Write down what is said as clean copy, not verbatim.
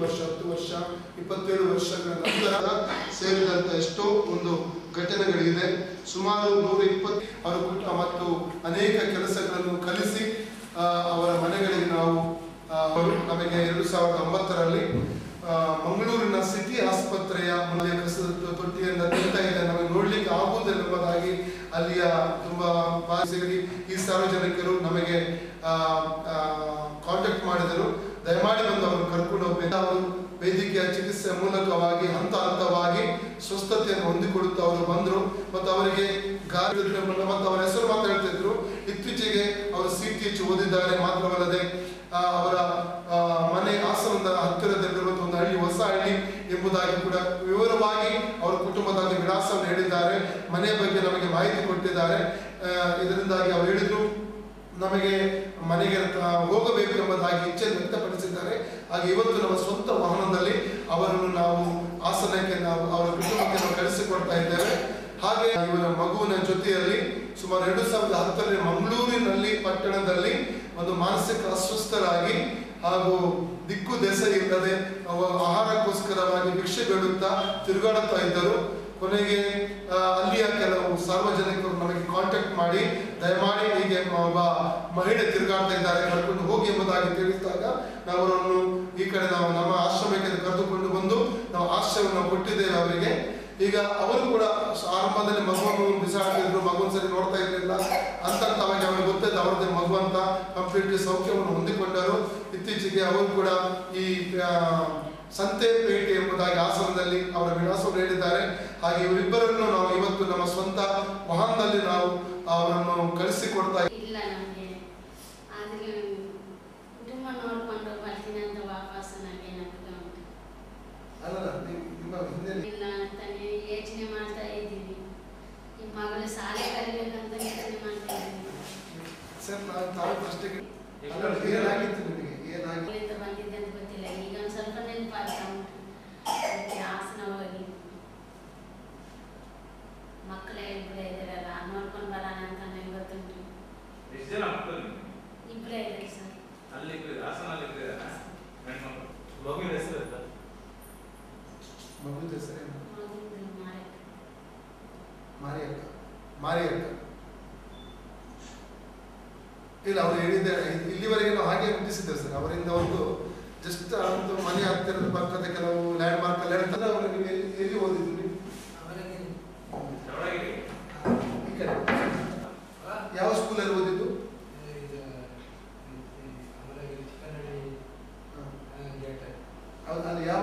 ವರ್ಷ 10 ವರ್ಷ 27 ವರ್ಷಗಳ ನಂತರ ಸೇರಿದಂತ ಎಷ್ಟೋ ಒಂದು ಘಟನೆಗಳಿದೆ. ಸುಮಾರು 120 ಅವರ ಕುಟುಂಬ ಮತ್ತು ಅನೇಕ ಕೆಲಸಗಳನ್ನು ಕಲಿಸಿ ಅವರ ಮನೆಗಳಿಗೆ ನಾವು ನಮಗೆ 2009ರಲ್ಲಿ ಮಂಗಳೂರಿನ ಸಿಟಿ ಆಸ್ಪತ್ರೆಯ ತೊಟ್ಟಿಯಿಂದ ತಿಂತ ಇದೆ, ನಮಗೆ ನೋಡ್ಲಿಕ್ಕೆ ಆಗುವುದಿಲ್ಲದಾಗಿ ಅಲ್ಲಿಯ ತುಂಬಾ ಸೇರಿ ಈ ಸಾರ್ವಜನಿಕರು ನಮಗೆ ಕಾಂಟ್ಯಾಕ್ಟ್ ಮಾಡಿದರು. ದಯಮಾಡಿ ಬಂದು ಅವರು ಕರ್ಕೊಂಡು ಹೋಗ್ಬೇಕು. ಅವರು ವೈದ್ಯಕೀಯ ಚಿಕಿತ್ಸೆ ಮೂಲಕವಾಗಿ ಹಂತ ಹಂತವಾಗಿ ಸ್ವಸ್ಥತೆಯನ್ನು ಹೊಂದಿಕೊಳ್ಳುತ್ತಾ ಅವರು ಬಂದರು ಮತ್ತು ಅವರಿಗೆ ಮತ್ತು ಅವರ ಹೆಸರು ಮಾತಾಡ್ತಿದ್ರು. ಇತ್ತೀಚೆಗೆ ಅವರು CTH ಓದಿದ್ದಾರೆ. ಮಾತ್ರವಲ್ಲದೆ ಅವರ ಮನೆ ಹಾಸನದ ಹತ್ತಿರದಲ್ಲಿರುವಂತಹ ಒಂದು ಹಳ್ಳಿ ಹೊಸ ಹಳ್ಳಿ ಎಂಬುದಾಗಿ ಕೂಡ ವಿವರವಾಗಿ ಅವರ ಕುಟುಂಬದಲ್ಲಿ ವಿಳಾಸವನ್ನು ಹೇಳಿದ್ದಾರೆ. ಮನೆ ಬಗ್ಗೆ ನಮಗೆ ಮಾಹಿತಿ ಕೊಟ್ಟಿದ್ದಾರೆ. ಇದರಿಂದಾಗಿ ಅವರು ಹೇಳಿದ್ರು ನಮಗೆ ಮನೆಗೆ ಹೋಗಬೇಕು ಎಂಬುದಾಗಿ ಇಚ್ಛೆ ವ್ಯಕ್ತಪಡಿಸಿದ್ದಾರೆ. ಹಾಗೆ ಇವತ್ತು ನಮ್ಮ ಸ್ವಂತ ವಾಹನದಲ್ಲಿ ಅವರನ್ನು ನಾವು ಹಾಸನಕ್ಕೆ ಅವರ ಕುಟುಂಬಕ್ಕೆ ನಾವು ಕಳಿಸಿಕೊಡ್ತಾ ಇದ್ದೇವೆ. ಹಾಗೆ ಇವರ ಮಗುವಿನ ಜೊತೆಯಲ್ಲಿ ಸುಮಾರು 2010ರಲ್ಲಿ ಮಂಗಳೂರಿನಲ್ಲಿ ಪಟ್ಟಣದಲ್ಲಿ ಒಂದು ಮಾನಸಿಕ ಅಸ್ವಸ್ಥರಾಗಿ ಹಾಗೂ ದಿಕ್ಕು ದೆಸೆ ಇಲ್ಲದೆ ಆಹಾರಕ್ಕೋಸ್ಕರವಾಗಿ ಭಿಕ್ಷೆ ಬೇಡುತ್ತಾ ತಿರುಗಾಡುತ್ತಾ ಇದ್ದರು. ಕೊನೆಗೆ ಅಲ್ಲಿಯ ಕೆಲವು ಸಾರ್ವಜನಿಕರು ನಮಗೆ ಕಾಂಟ್ಯಾಕ್ಟ್ ಮಾಡಿ ದಯಮಾಡಿ ಹೀಗೆ ಒಬ್ಬ ಮಹಿಳೆ ತಿರುಗಾಡ್ತಾ ಇದ್ದಾರೆ, ಕರ್ಕೊಂಡು ಹೋಗಿ ಎಂಬುದಾಗಿ ತಿಳಿಸಿದಾಗ ನಾವು ಅವರನ್ನು ಈ ಕಡೆ ನಾವು ನಮ್ಮ ಆಶ್ರಮಕ್ಕೆ ಕರೆದುಕೊಂಡು ಬಂದು ನಾವು ಆಶ್ರಯವನ್ನು ಕೊಟ್ಟಿದ್ದೇವೆ ಅವರಿಗೆ. ಈಗ ಅವರು ಕೂಡ ಆರಂಭದಲ್ಲಿ ಮಗುವನ್ನು ಬಿಸಾಡ್ತಿದ್ರು, ಮಗುವನ್ನು ಸರಿ ನೋಡ್ತಾ ಇರಲಿಲ್ಲ ಅಂತವಾಗಿ ಅವರಿಗೆ ಗೊತ್ತಾಯ್ತು ಅವರದೇ ಮಗು ಅಂತ. ಕಂಪ್ಲೀಟ್ಲಿ ಸೌಖ್ಯವನ್ನು ಹೊಂದಿಕೊಂಡರು. ಇತ್ತೀಚೆಗೆ ಅವರು ಕೂಡ ಈ ಸಂತೆಪೇಟೆ ಎಂಬುದಾಗಿ ಹಾಸನದಲ್ಲಿ ಅವರ ವಿಳಾಸವನ್ನು ಹೇಳಿದ್ದಾರೆ. ಹಾಗೆ ಇವರಿಬ್ಬರನ್ನು ನಾವು ಇವತ್ತು ನಮ್ಮ ಸ್ವಂತ ವಾಹನದಲ್ಲಿ ನಾವು ಅವರನ್ನು ಕಳಿಸಿಕೊಡ್ತಾ ಇಲ್ಲ. ನಮಗೆ ಆದ್ರೆ ಕುಟುಂಬ ನೋಡ್ಕೊಂಡು ಬರ್ತೀನಿ ಅಂತ ವಾಪಸ್ ನನಗೆ ಇಲ್ಲ ಅಂತಾನೆ ಯೋಚನೆ ಮಾಡ್ತಾ ಇದ್ದೀವಿ. ಈ ಮಗಳು ಶಾಲೆ ಕಲಿಬೇಕಂತ ಯೋಚನೆ ಮಾಡ್ತಾ ಇದ್ದೀವಿ. ಸರ್ ನಾವು ತಾವು ಪ್ರಶ್ನೆಗೆ ಏನಾಗಿತ್ತು ನಿಮಗೆ ಏನಾಗಿತ್ತು ಬಂದಿದ್ದೆ ಅಂತ ಗೊತ್ತಿಲ್ಲ. ಈಗ ಒಂದು ಸ್ವಲ್ಪ ನೆನಪಾಗ್ತಾ ಉಂಟು. ಹಾಸನ ಹೋಗಿ ಮಕ್ಕಳೇ ಇಬ್ಬರೇ ಇದ್ದಾರಲ್ಲ ನೋಡ್ಕೊಂಡು ಬರೋಣ ಅಂತ ನನಗೆ ಗೊತ್ತುಂಟು. ಇಬ್ಬರೇ ಇದ್ದಾರೆ ಸರ್. ಮಗುವಿನ ಹೆಸರು ಮಗುವಿನ ಹೆಸರು ಮಾರಿಯಕ್ಕ. ಇಲ್ಲ ಅವ್ರು ಹೇಳಿದ್ದಾರೆ. ಇಲ್ಲಿವರೆಗೆ ನಾವು ಹಾಗೆ ಮುಟ್ಟಿಸಿದ್ದೇವೆ ಸರ್. ಅವರಿಂದ ಒಂದು ಜಸ್ಟ್ ಒಂದು ಮನೆ ಹತ್ತಿರದ ಪಕ್ಕದ ಕೆಲವು ಲ್ಯಾಂಡ್ ಮಾರ್ಕ್ ಅಲ್ಲಿ ಹೇಳ್ತಾರೆ. ಅವರು ನೀವು ಎಲ್ಲಿ ಓದಿದ್ರಿ? ಯಾವ ಸ್ಕೂಲಲ್ಲಿ ಓದಿದ್ದು? ಅಲ್ಲಿ ಯಾವ